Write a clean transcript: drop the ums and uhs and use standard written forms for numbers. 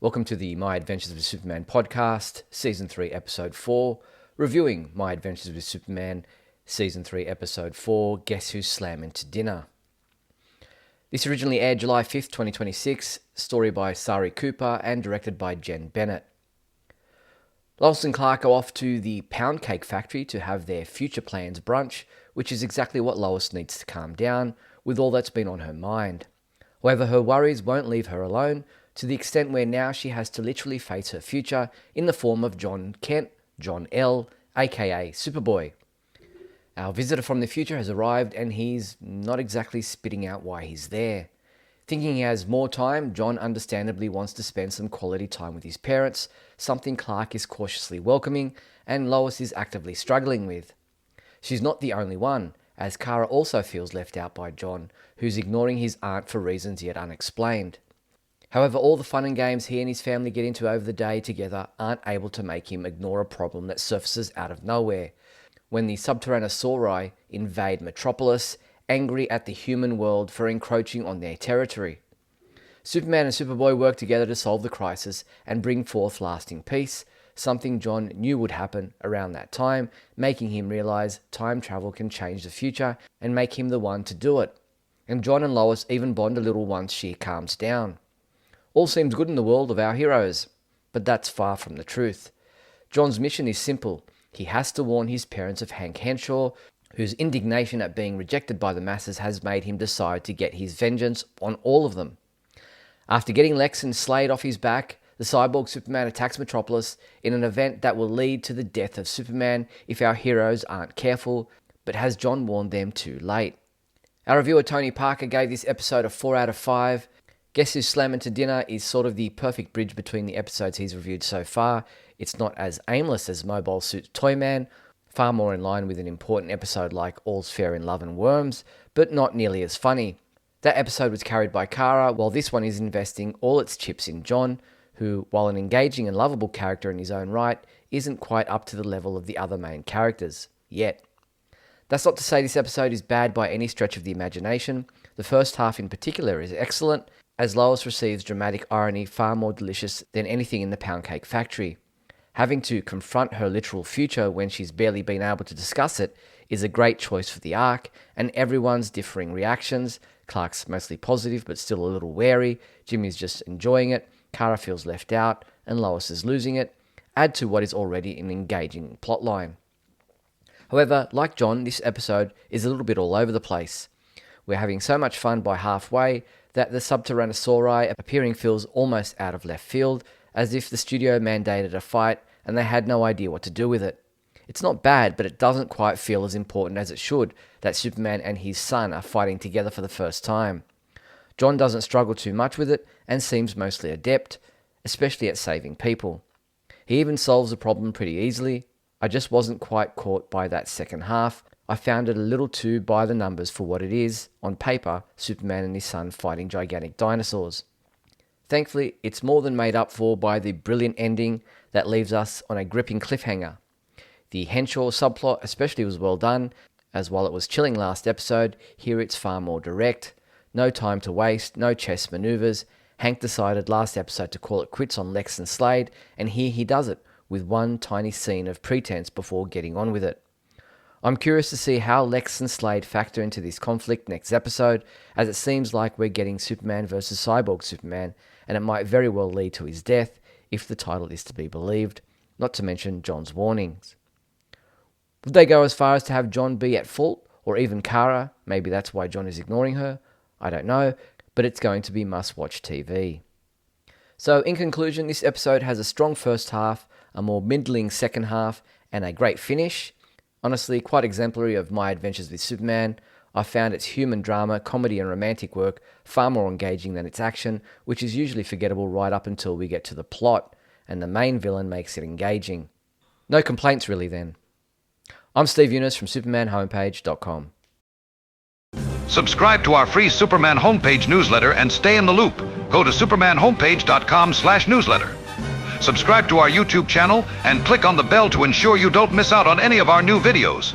Welcome to the My Adventures with Superman podcast, Season 3, Episode 4, reviewing My Adventures with Superman, Season 3, Episode 4, Guess Who's Slammin' to Dinner. This originally aired July 5th, 2026, story by Sari Cooper and directed by Jen Bennett. Lois and Clark go off to the Pound Cake Factory to have their future plans brunch, which is exactly what Lois needs to calm down with all that's been on her mind. However, her worries won't leave her alone, to the extent where now she has to literally face her future in the form of John Kent, John L, aka Superboy. Our visitor from the future has arrived and he's not exactly spitting out why he's there. Thinking he has more time, John understandably wants to spend some quality time with his parents, something Clark is cautiously welcoming and Lois is actively struggling with. She's not the only one, as Kara also feels left out by John, who's ignoring his aunt for reasons yet unexplained. However, all the fun and games he and his family get into over the day together aren't able to make him ignore a problem that surfaces out of nowhere, when the Subterraneosauri invade Metropolis, angry at the human world for encroaching on their territory. Superman and Superboy work together to solve the crisis and bring forth lasting peace, something John knew would happen around that time, making him realize time travel can change the future and make him the one to do it. And John and Lois even bond a little once she calms down. All seems good in the world of our heroes, but that's far from the truth. John's mission is simple. He has to warn his parents of Hank Henshaw, whose indignation at being rejected by the masses has made him decide to get his vengeance on all of them. After getting Lex and Slade off his back, the cyborg Superman attacks Metropolis in an event that will lead to the death of Superman if our heroes aren't careful, but has John warned them too late? Our reviewer Tony Parker gave this episode a 4 out of 5. Guess Who's Slammin' to Dinner is sort of the perfect bridge between the episodes he's reviewed so far. It's not as aimless as Mobile Suit Toyman, far more in line with an important episode like All's Fair in Love and Worms, but not nearly as funny. That episode was carried by Kara, while this one is investing all its chips in John, who, while an engaging and lovable character in his own right, isn't quite up to the level of the other main characters, yet. That's not to say this episode is bad by any stretch of the imagination. The first half in particular is excellent, as Lois receives dramatic irony far more delicious than anything in the Pound Cake Factory. Having to confront her literal future when she's barely been able to discuss it is a great choice for the arc, and everyone's differing reactions. Clark's mostly positive but still a little wary, Jimmy's just enjoying it, Kara feels left out, and Lois is losing it, add to what is already an engaging plotline. However, like John, this episode is a little bit all over the place. We're having so much fun by halfway that the Subterraneosauri appearing feels almost out of left field, as if the studio mandated a fight and they had no idea what to do with it. It's not bad, but it doesn't quite feel as important as it should that Superman and his son are fighting together for the first time. John doesn't struggle too much with it and seems mostly adept, especially at saving people. He even solves the problem pretty easily. I just wasn't quite caught by that second half. I found it a little too by the numbers for what it is, on paper, Superman and his son fighting gigantic dinosaurs. Thankfully, it's more than made up for by the brilliant ending that leaves us on a gripping cliffhanger. The Henshaw subplot especially was well done, as while it was chilling last episode, here it's far more direct. No time to waste, no chess maneuvers. Hank decided last episode to call it quits on Lex and Slade, and here he does it, with one tiny scene of pretense before getting on with it. I'm curious to see how Lex and Slade factor into this conflict next episode, as it seems like we're getting Superman versus Cyborg Superman, and it might very well lead to his death, if the title is to be believed, not to mention John's warnings. Would they go as far as to have John be at fault, or even Kara? Maybe that's why John is ignoring her. I don't know, but it's going to be must-watch TV. So, in conclusion, this episode has a strong first half, a more middling second half, and a great finish. Honestly, quite exemplary of My Adventures with Superman. I found its human drama, comedy and romantic work far more engaging than its action, which is usually forgettable right up until we get to the plot, and the main villain makes it engaging. No complaints really then. I'm Steve Younis from SupermanHomepage.com. Subscribe to our free Superman homepage newsletter and stay in the loop. Go to supermanhomepage.com/newsletter. Subscribe to our YouTube channel and click on the bell to ensure you don't miss out on any of our new videos.